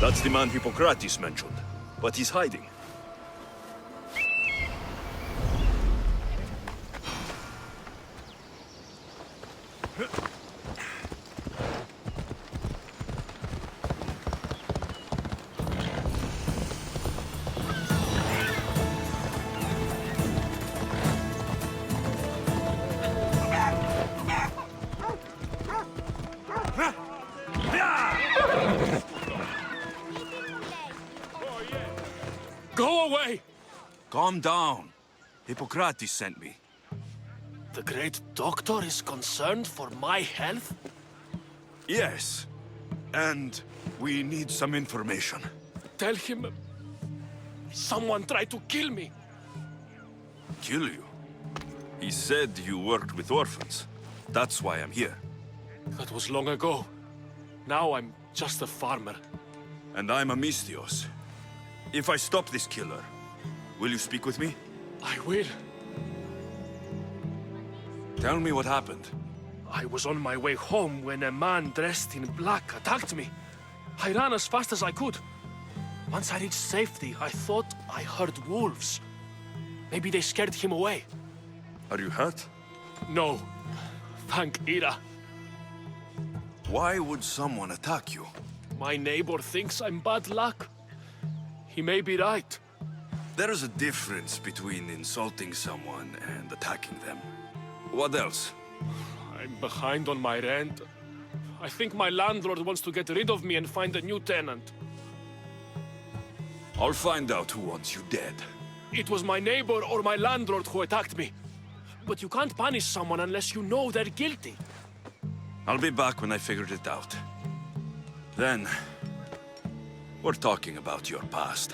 That's the man Hippocrates mentioned, but he's hiding. Go away! Calm down. Hippocrates sent me. The great doctor is concerned for my health? Yes. And we need some information. Tell him... someone tried to kill me. Kill you? He said you worked with orphans. That's why I'm here. That was long ago. Now I'm just a farmer. And I'm Alexios. If I stop this killer, will you speak with me? I will. Tell me what happened. I was on my way home when a man dressed in black attacked me. I ran as fast as I could. Once I reached safety, I thought I heard wolves. Maybe they scared him away. Are you hurt? No. Thank Ira. Why would someone attack you? My neighbor thinks I'm bad luck. He may be right. There is a difference between insulting someone and attacking them. What else? I'm behind on my rent. I think my landlord wants to get rid of me and find a new tenant. I'll find out who wants you dead. It was my neighbor or my landlord who attacked me. But you can't punish someone unless you know they're guilty. I'll be back when I figured it out. Then, we're talking about your past.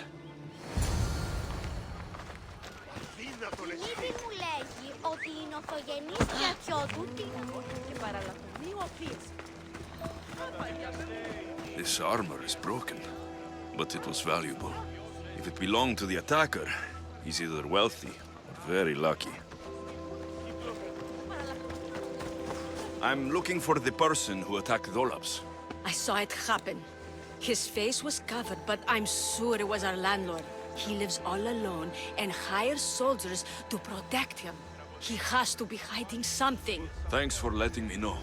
Λύπη μου λέγει ότι η νοφογενής γιατιό του και παραλαμβανεί ο οποίος. This armor is broken, but it was valuable. If it belonged to the attacker, he's either wealthy or very lucky. I'm looking for the person who attacked Dolaps. I saw it happen. His face was covered, but I'm sure it was our landlord. He lives all alone and hires soldiers to protect him. He has to be hiding something. Thanks for letting me know.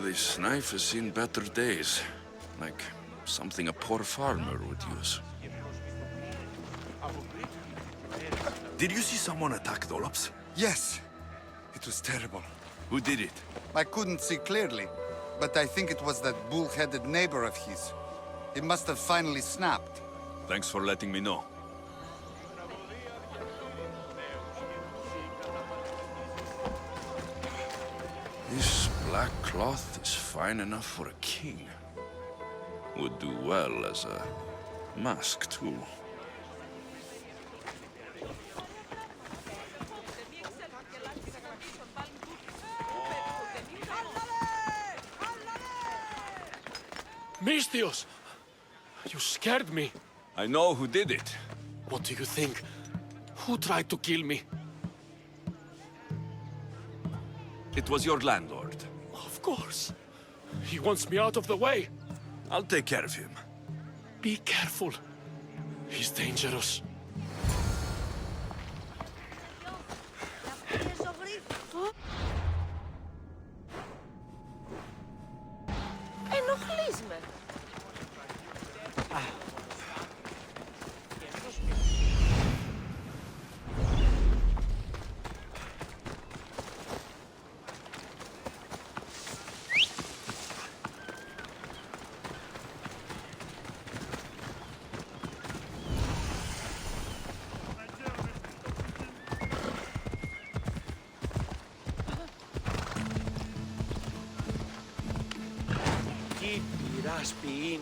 This knife has seen better days. Like something a poor farmer would use. Did you see someone attack Dolaps? Yes. It was terrible. Who did it? I couldn't see clearly, but I think it was that bull-headed neighbor of his. He must have finally snapped. Thanks for letting me know. This black cloth is fine enough for a king. Would do well as a mask, too. Alexios! You scared me. I know who did it. What do you think? Who tried to kill me? It was your landlord. Of course. He wants me out of the way. I'll take care of him. Be careful. He's dangerous. Ενοχλείς με. Τι πειράς ποιήν.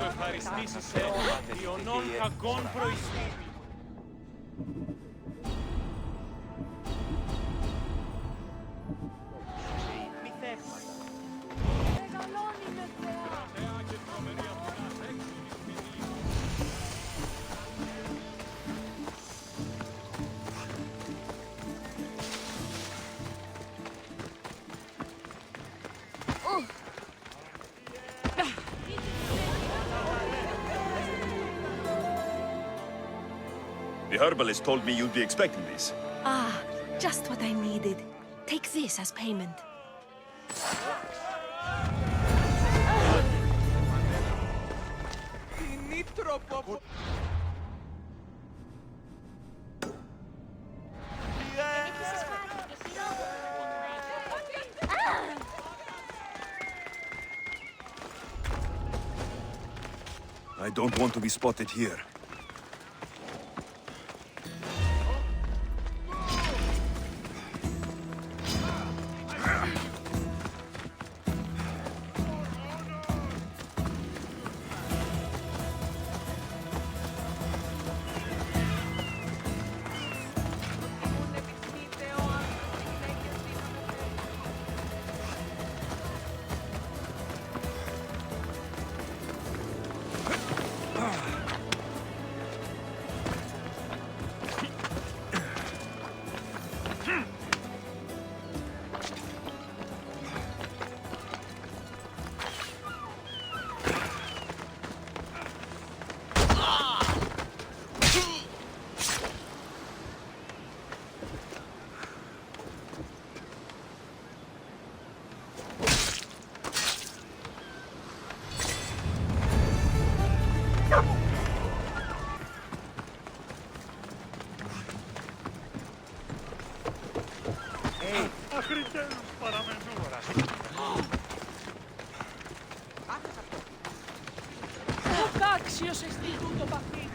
Ευχαριστήσεις Αγών προϊστήμη. Μεγαλώνει με θεά. The herbalist told me you'd be expecting this. Ah, just what I needed. Take this as payment. Έχεις φάει και χειρότερο. I don't want to be spotted here. Ο Άξιος εστίγουν το παθή.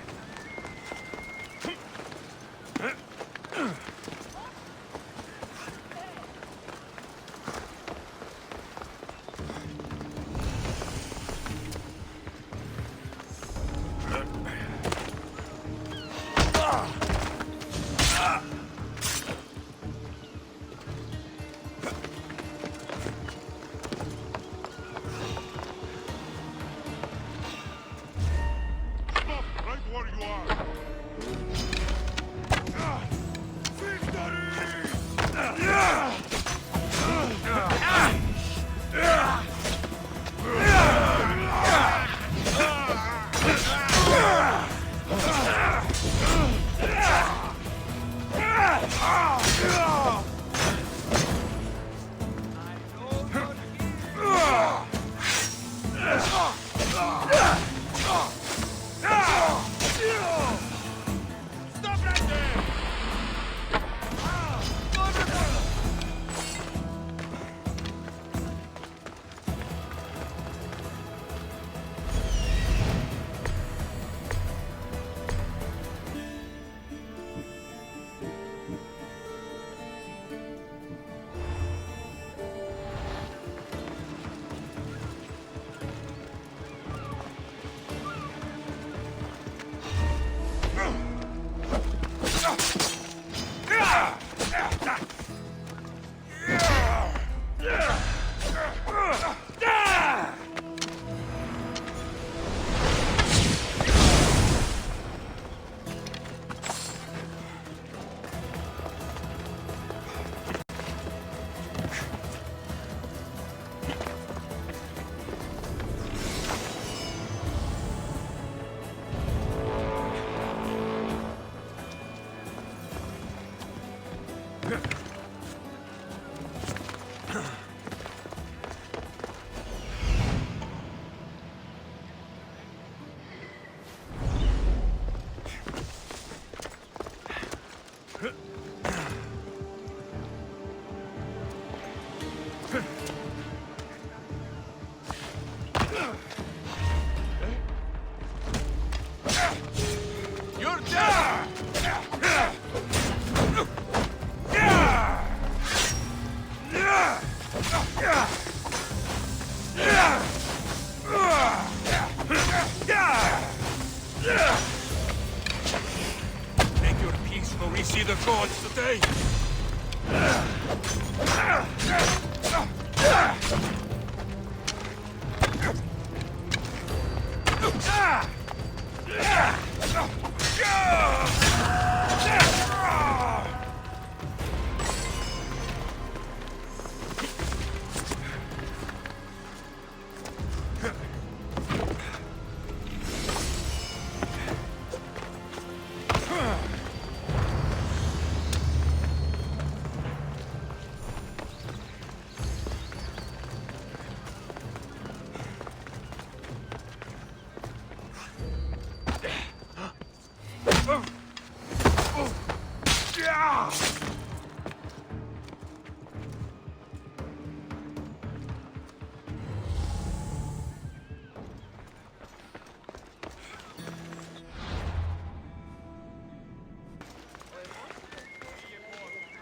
for we see the gods today.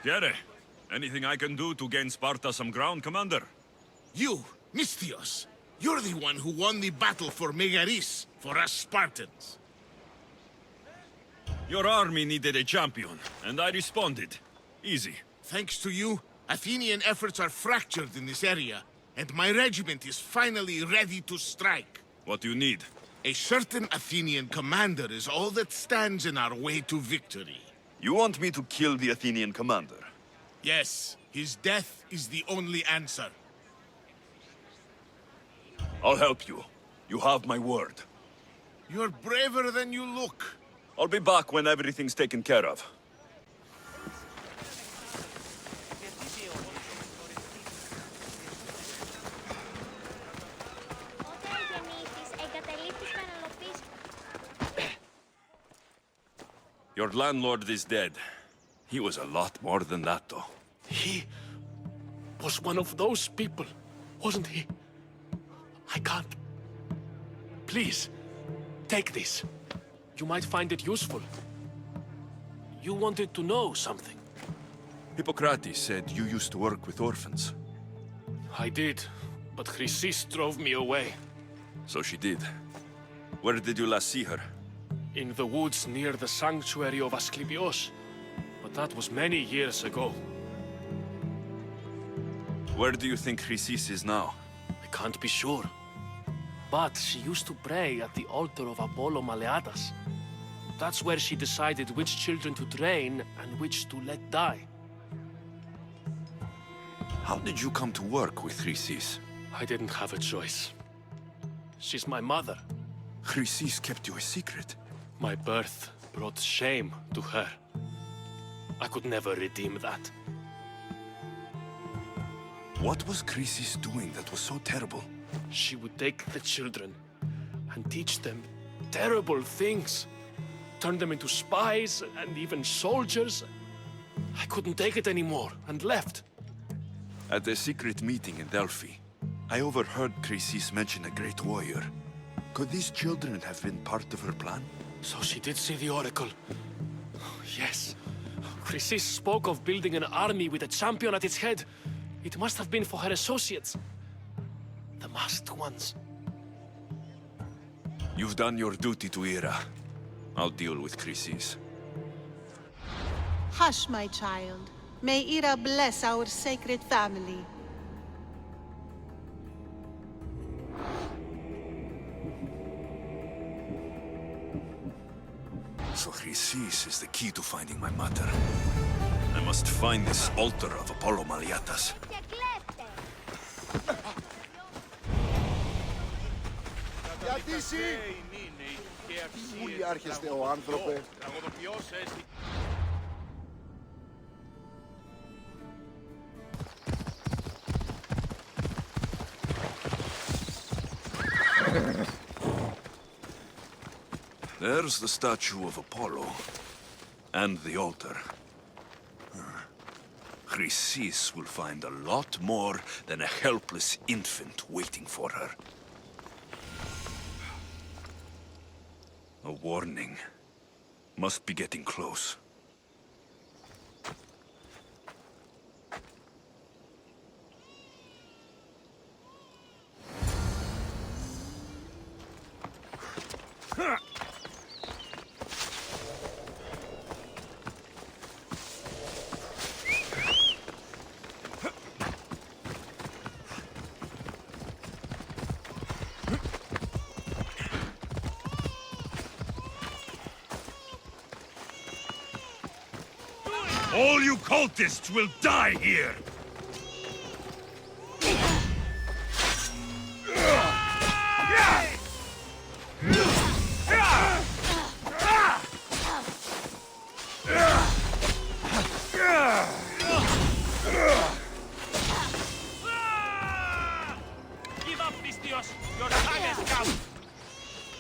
Jere, anything I can do to gain Sparta some ground, Commander? You, Misthios, you're the one who won the battle for Megaris, for us Spartans. Your army needed a champion, and I responded. Easy. Thanks to you, Athenian efforts are fractured in this area, and my regiment is finally ready to strike. What do you need? A certain Athenian commander is all that stands in our way to victory. You want me to kill the Athenian commander? Yes, his death is the only answer. I'll help you. You have my word. You're braver than you look. I'll be back when everything's taken care of. Όταν γεννήθης, εγκαταλείπεις Πενελοπής. Your landlord is dead. He was a lot more than that, though. He was one of those people, wasn't he? I can't. Please, take this. You might find it useful. You wanted to know something. Hippocrates said you used to work with orphans. I did, but Chrysis drove me away. So she did. Where did you last see her? In the woods near the sanctuary of Asclepios. But that was many years ago. Where do you think Chrysis is now? I can't be sure. But she used to pray at the altar of Apollo Maleatas. That's where she decided which children to train and which to let die. How did you come to work with Chrysis? I didn't have a choice. She's my mother. Chrysis kept you a secret. My birth brought shame to her. I could never redeem that. What was Chrysis doing that was so terrible? She would take the children and teach them terrible things. Turn them into spies and even soldiers. I couldn't take it anymore and left. At a secret meeting in Delphi, I overheard Chrysis mention a great warrior. Could these children have been part of her plan? So she did see the oracle. Yes. Chrysis spoke of building an army with a champion at its head. It must have been for her associates. The masked ones. You've done your duty to Ira. I'll deal with Chrysis. Hush, my child. May Ira bless our sacred family. So Chrysis is the key to finding my mother. I must find this altar of Apollo Maleatas. Γιατί εσύ! Πού άρχεστε ο άνθρωπε! There's the statue of Apollo. And the altar. Chrysis will find a lot more than a helpless infant waiting for her. A warning. Must be getting close. All you cultists will die here! Give up, Pistios! Your time has come!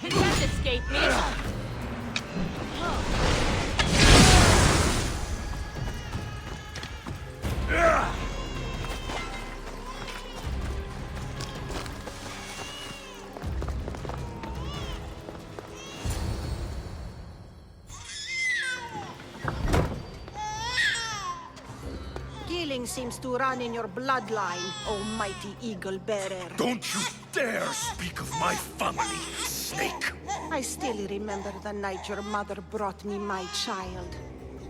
You can't escape me! Killing seems to run in your bloodline, almighty eagle bearer. Don't you dare speak of my family, snake! I still remember the night your mother brought me my child.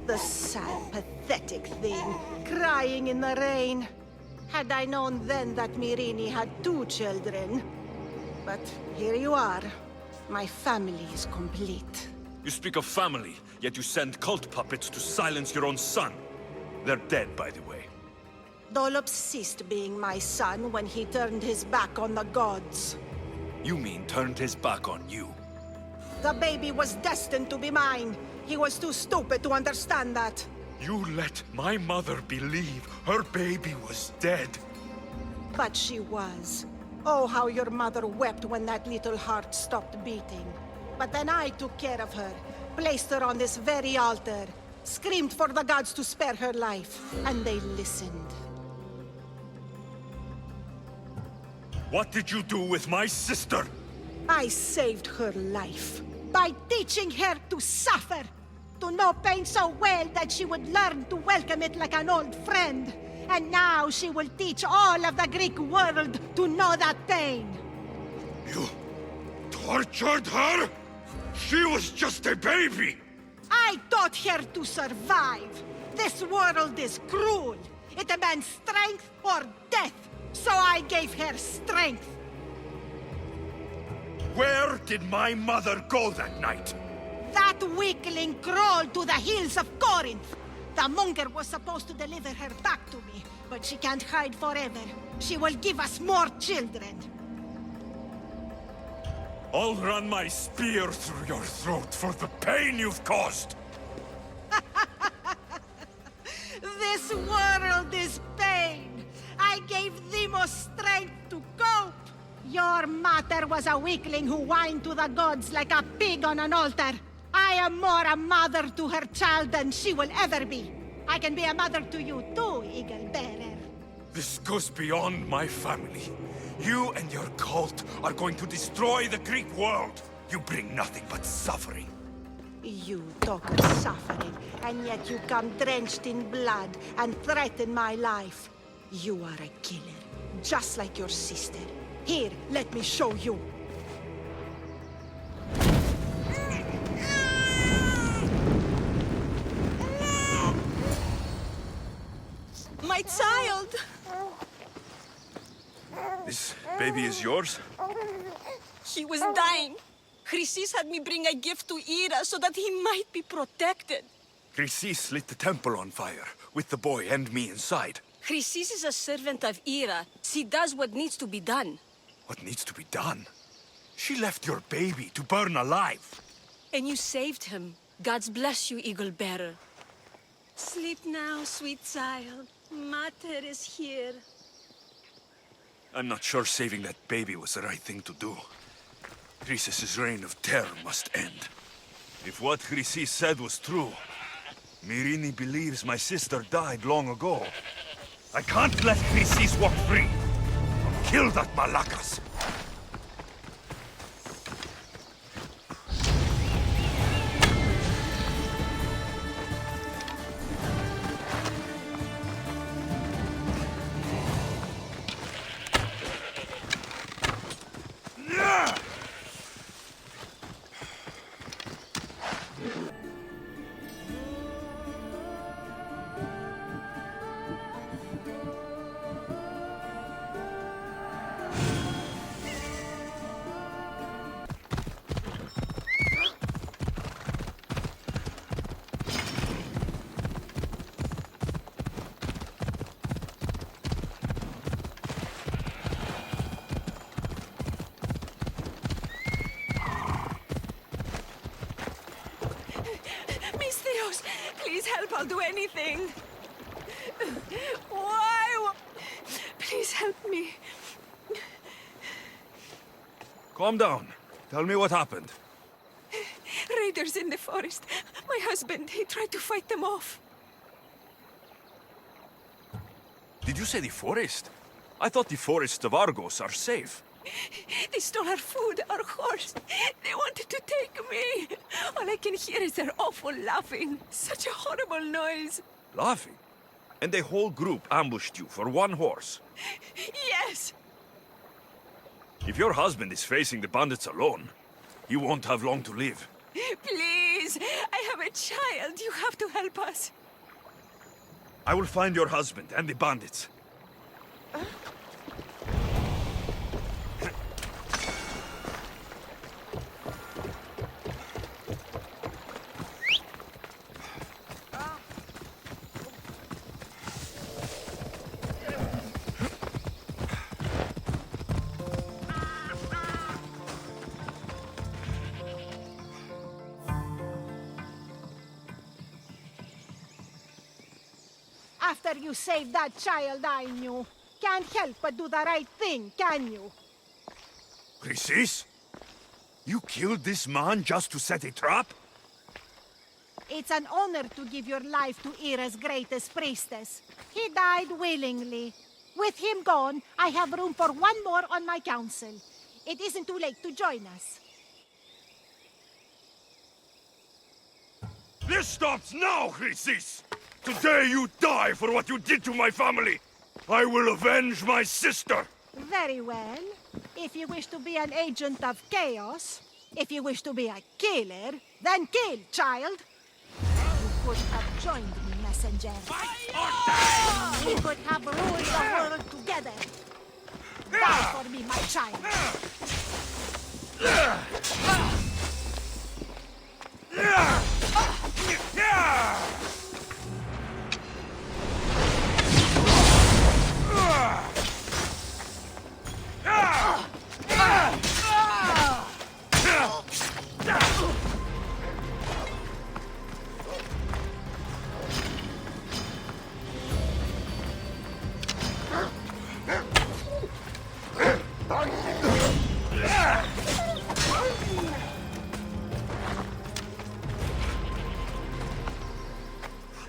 The sad, pathetic thing, crying in the rain. Had I known then that Myrrine had 2 children. But here you are. My family is complete. You speak of family, yet you send cult puppets to silence your own son. They're dead, by the way. Dolops ceased being my son when he turned his back on the gods. You mean turned his back on you? The baby was destined to be mine. He was too stupid to understand that. You let my mother believe her baby was dead. But she was. Oh, how your mother wept when that little heart stopped beating. But then I took care of her, placed her on this very altar, screamed for the gods to spare her life, and they listened. What did you do with my sister? I saved her life by teaching her to suffer, to know pain so well that she would learn to welcome it like an old friend. And now she will teach all of the Greek world to know that pain. You tortured her? She was just a baby! I taught her to survive. This world is cruel. It demands strength or death. So I gave her strength. Where did my mother go that night? That weakling crawled to the hills of Corinth. The monger was supposed to deliver her back to me, but she can't hide forever. She will give us more children. I'll run my spear through your throat for the pain you've caused! This world is pain. I gave Demos strength to cope. Your mater was a weakling who whined to the gods like a pig on an altar. I am more a mother to her child than she will ever be. I can be a mother to you too, Eagle Bearer. This goes beyond my family. You and your cult are going to destroy the Greek world. You bring nothing but suffering. You talk of suffering, and yet you come drenched in blood and threaten my life. You are a killer, just like your sister. Here, let me show you. My child! This baby is yours? He was dying. Chrysis had me bring a gift to Ira so that he might be protected. Chrysis lit the temple on fire, with the boy and me inside. Chrysis is a servant of Ira. She does what needs to be done. What needs to be done? She left your baby to burn alive. And you saved him. Gods bless you, Eagle Bearer. Sleep now, sweet child. Mater is here. I'm not sure saving that baby was the right thing to do. Chrysis' reign of terror must end. If what Chrysis said was true, Myrrine believes my sister died long ago. I can't let Chrysis walk free. I'll kill that Malakas. I'll do anything. Why? Please help me. Calm down. Tell me what happened. Raiders in the forest. My husband, he tried to fight them off. Did you say the forest? I thought the forests of Argos are safe. They stole our food, our horse. They wanted to take me. All I can hear is their awful laughing. Such a horrible noise. Laughing? And the whole group ambushed you for one horse? Yes. If your husband is facing the bandits alone, he won't have long to live. Please, I have a child. You have to help us. I will find your husband and the bandits. After you saved that child I knew, can't help but do the right thing, can you? Chrysis? You killed this man just to set a trap? It's an honor to give your life to Era's greatest priestess. He died willingly. With him gone, I have room for one more on my council. It isn't too late to join us. This stops now, Chrysis! Today you die for what you did to my family! I will avenge my sister! Very well. If you wish to be an agent of chaos, if you wish to be a killer, then kill, child! You could have joined me, messenger. We could have ruled the world together. Die for me, my child!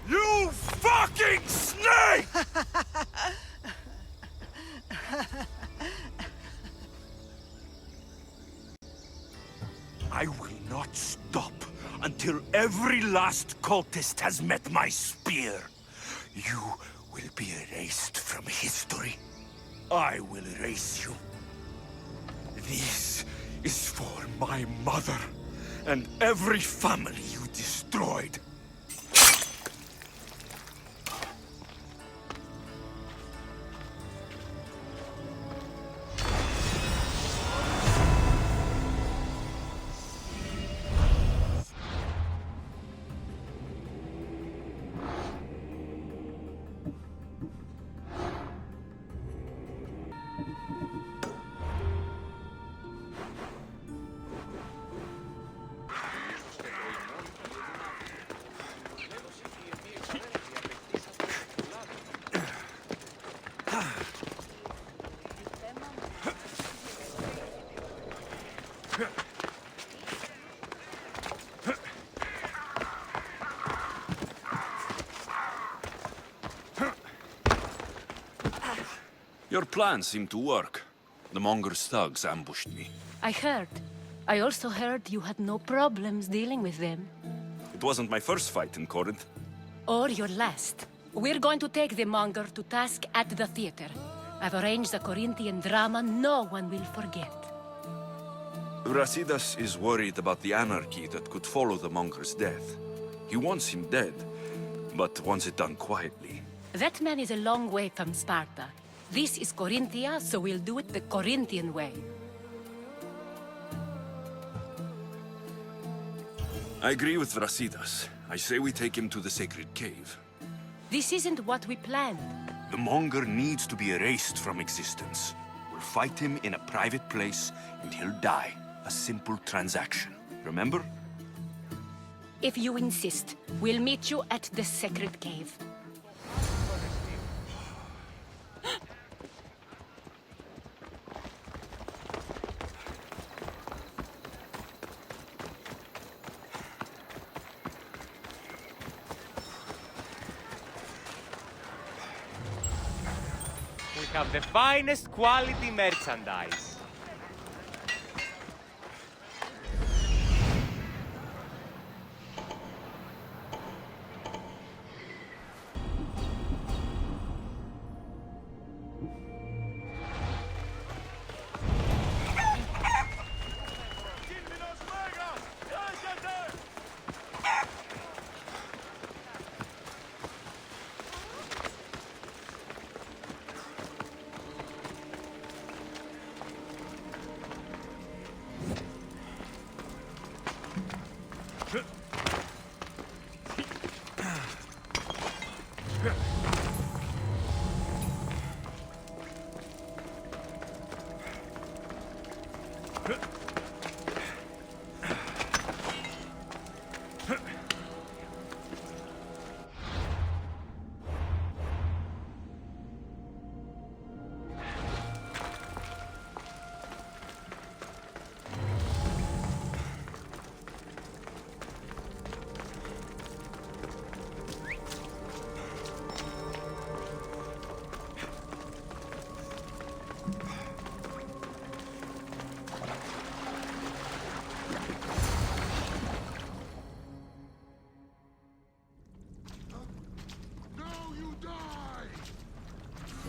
You fucking snake! I will not stop until every last cultist has met my spear. You will be erased from history. I will erase you. This is for my mother and every family you destroyed. Your plan seemed to work. The Monger's thugs ambushed me. I heard. I also heard you had no problems dealing with them. It wasn't my first fight in Corinth. Or your last. We're going to take the Monger to task at the theater. I've arranged a Corinthian drama no one will forget. Brasidas is worried about the anarchy that could follow the Monger's death. He wants him dead, but wants it done quietly. That man is a long way from Sparta. This is Corinthia, so we'll do it the Corinthian way. I agree with Brasidas. I say we take him to the sacred cave. This isn't what we planned. The Monger needs to be erased from existence. We'll fight him in a private place, and he'll die. A simple transaction. Remember? If you insist, we'll meet you at the Sacred Cave. We have the finest quality merchandise.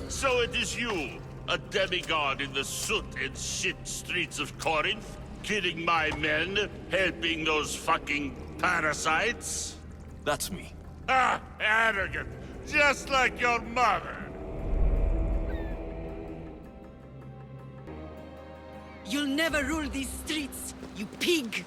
So it is you, a demigod in the soot and shit streets of Corinth, killing my men, helping those fucking parasites? That's me. Ah, arrogant, just like your mother. You'll never rule these streets, you pig!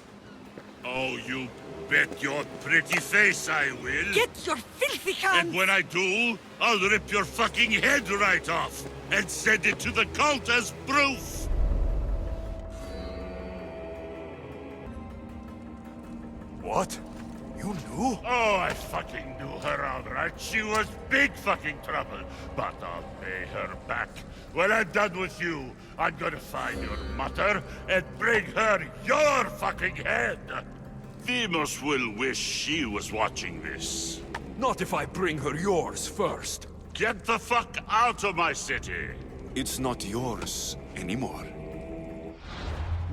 Oh, you bet your pretty face I will. Get your filthy hands! And when I do, I'll rip your fucking head right off and send it to the cult as proof. What? You knew? Oh, I fucking knew her all right. She was big fucking trouble. But I'll pay her back. When I'm done with you, I'm gonna find your mother and bring her your fucking head. Demos will wish she was watching this. Not if I bring her yours first. Get the fuck out of my city. It's not yours anymore.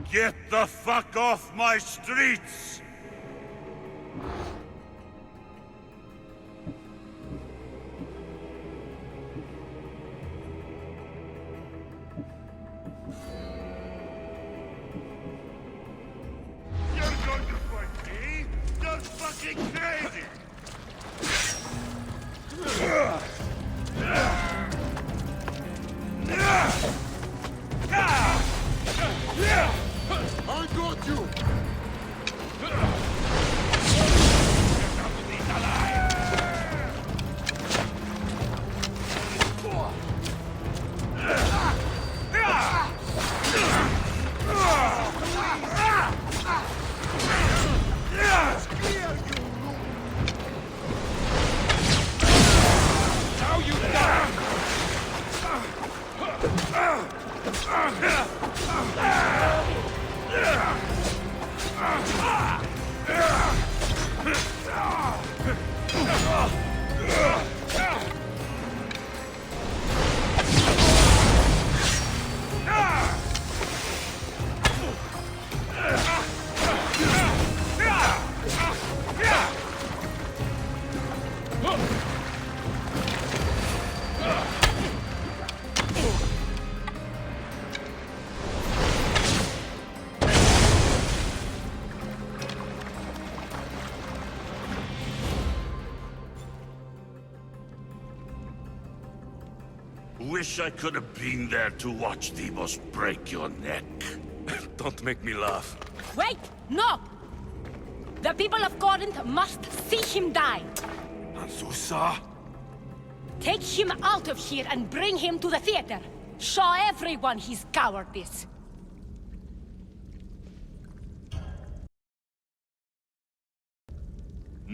Get the fuck off my streets! You're going to fight me? You're fucking crazy! I got you! Now you die! Wish I could have been there to watch Demos break your neck. Don't make me laugh. Wait! No! The people of Corinth must see him die! Azusa? Take him out of here and bring him to the theater! Show everyone his cowardice!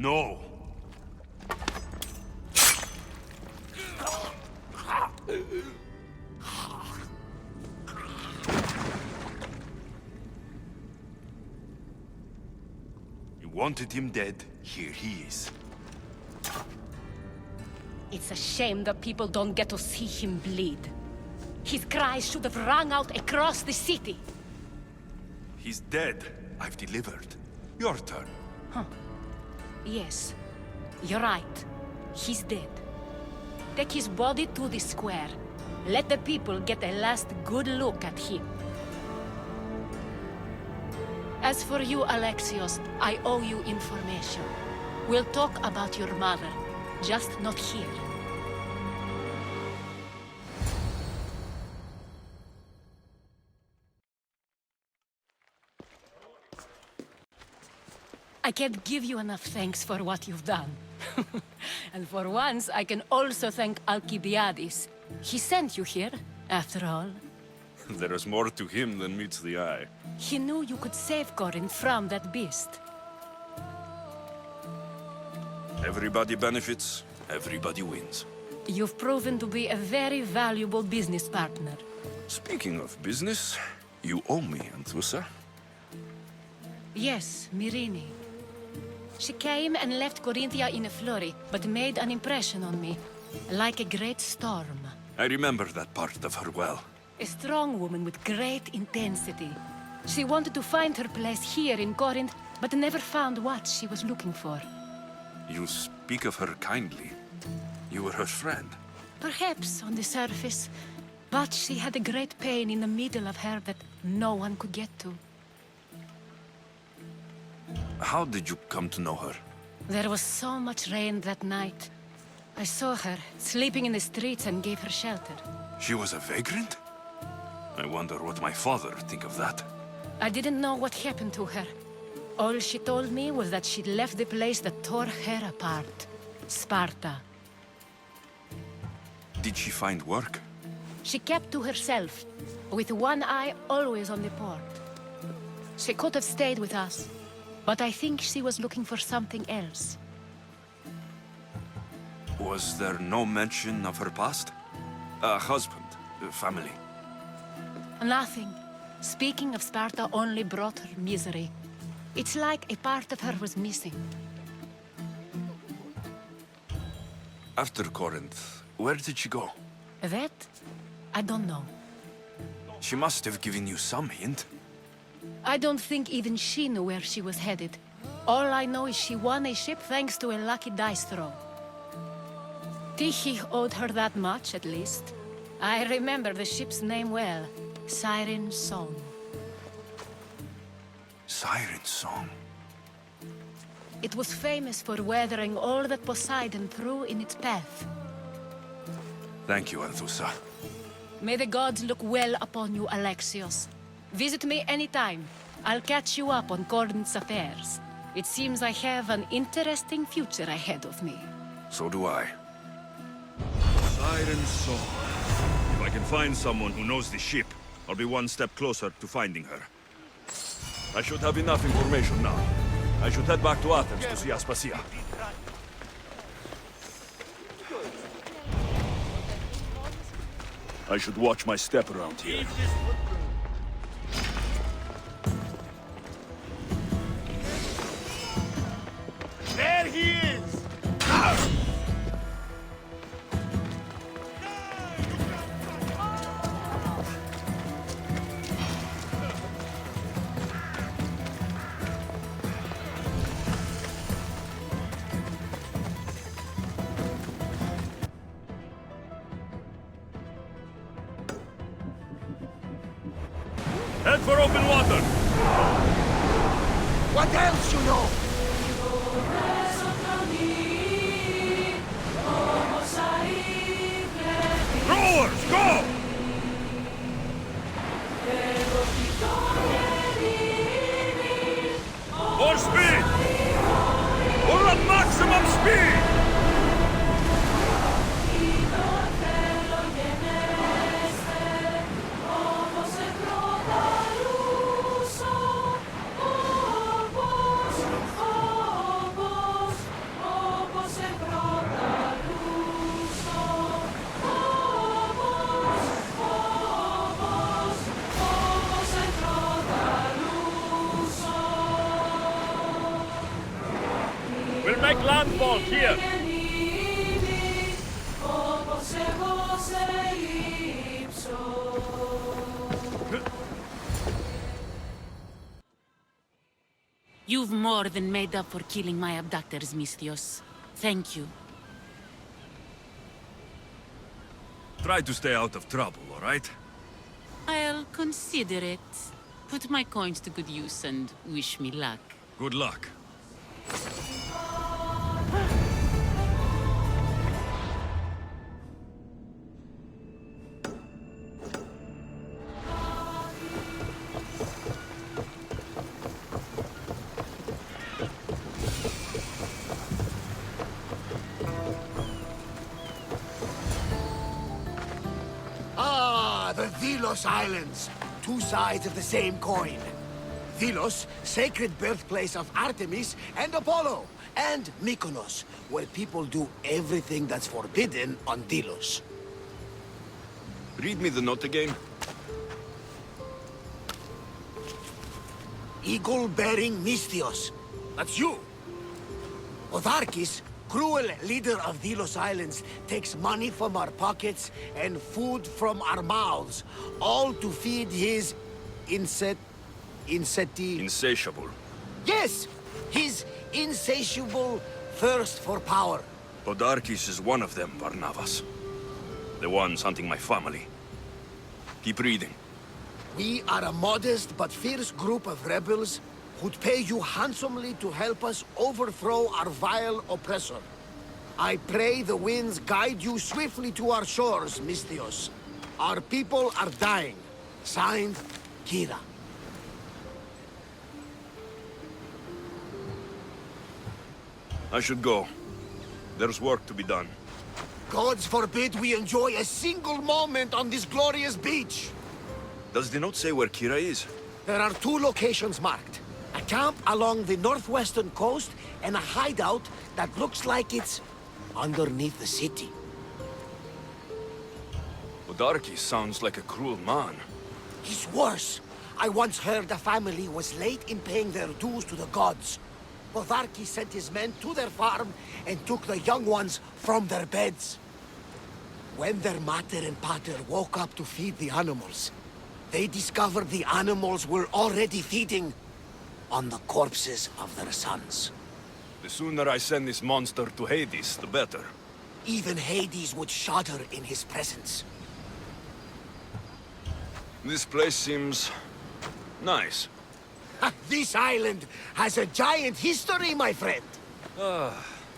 No. You wanted him dead. Here he is. It's a shame that people don't get to see him bleed. His cries should have rung out across the city. He's dead. I've delivered. Your turn. Huh. Yes. You're right. He's dead. Take his body to the square. Let the people get a last good look at him. As for you, Alexios, I owe you information. We'll talk about your mother, just not here. I can't give you enough thanks for what you've done. And for once, I can also thank Alcibiades. He sent you here, after all. There is more to him than meets the eye. He knew you could save Corinth from that beast. Everybody benefits, everybody wins. You've proven to be a very valuable business partner. Speaking of business, you owe me, Anthusa. Yes, Myrine. She came and left Corinthia in a flurry, but made an impression on me, like a great storm. I remember that part of her well. A strong woman with great intensity. She wanted to find her place here in Corinth, but never found what she was looking for. You speak of her kindly. You were her friend. Perhaps on the surface, but she had a great pain in the middle of her that no one could get to. How did you come to know her? There was so much rain that night. I saw her, sleeping in the streets, and gave her shelter. She was a vagrant? I wonder what my father think of that. I didn't know what happened to her. All she told me was that she'd left the place that tore her apart. Sparta. Did she find work? She kept to herself, with one eye always on the port. She could have stayed with us, but I think she was looking for something else. Was there no mention of her past? A husband, a family? Nothing. Speaking of Sparta only brought her misery. It's like a part of her was missing. After Corinth, where did she go? That? I don't know. She must have given you some hint. I don't think even she knew where she was headed. All I know is she won a ship thanks to a lucky dice throw. Tyche owed her that much, at least. I remember the ship's name well. Siren Song. Siren Song? It was famous for weathering all that Poseidon threw in its path. Thank you, Anthusa. May the gods look well upon you, Alexios. Visit me anytime. I'll catch you up on Corinth's affairs. It seems I have an interesting future ahead of me. So do I. Siren Song. If I can find someone who knows the ship, I'll be one step closer to finding her. I should have enough information now. I should head back to Athens to see Aspasia. I should watch my step around here. There he is! Head for open water! What else you know? Rowers, go! More speed! We're at maximum speed! handball here! You've more than made up for killing my abductors, Misthios. Thank you. Try to stay out of trouble, all right? I'll consider it. Put my coins to good use and wish me luck. Good luck. The Delos Islands. Two sides of the same coin. Delos, sacred birthplace of Artemis and Apollo. And Mykonos, where people do everything that's forbidden on Delos. Read me the note again. Eagle-bearing Misthios. That's you. Otharkis, cruel leader of Delos Islands, takes money from our pockets and food from our mouths, all to feed his Insatiable. Yes! His insatiable thirst for power. Podarkis is one of them, Barnabas. The ones hunting my family. Keep reading. We are a modest but fierce group of rebels who'd pay you handsomely to help us overthrow our vile oppressor. I pray the winds guide you swiftly to our shores, Misthios. Our people are dying. Signed, Kira. I should go. There's work to be done. Gods forbid we enjoy a single moment on this glorious beach! Does the note say where Kira is? There are two locations marked. A camp along the northwestern coast, and a hideout that looks like it's underneath the city. Podarkis sounds like a cruel man. He's worse. I once heard the family was late in paying their dues to the gods. Podarkis sent his men to their farm and took the young ones from their beds. When their mater and pater woke up to feed the animals, they discovered the animals were already feeding on the corpses of their sons. The sooner I send this monster to Hades, the better. Even Hades would shudder in his presence. This place seems nice. This island has a giant history, my friend.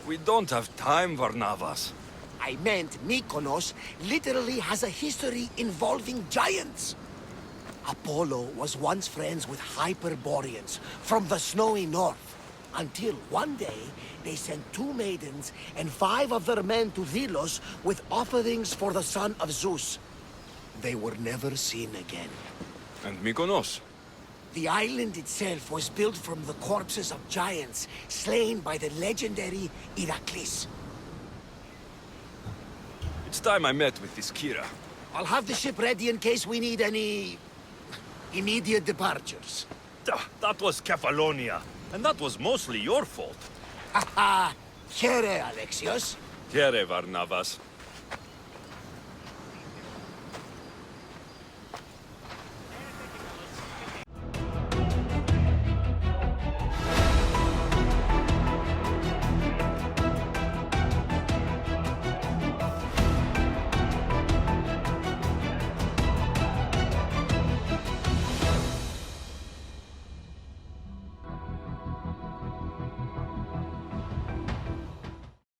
We don't have time, Barnabas. I meant Mykonos literally has a history involving giants. Apollo was once friends with Hyperboreans from the snowy north, until one day they sent 2 maidens and 5 of their men to Delos with offerings for the son of Zeus. They were never seen again. And Mykonos? The island itself was built from the corpses of giants slain by the legendary Heracles. It's time I met with this Kira. I'll have the ship ready in case we need any immediate departures. That was Kefalonia, and that was mostly your fault. Haha! Here, Alexios. Here, Barnabas.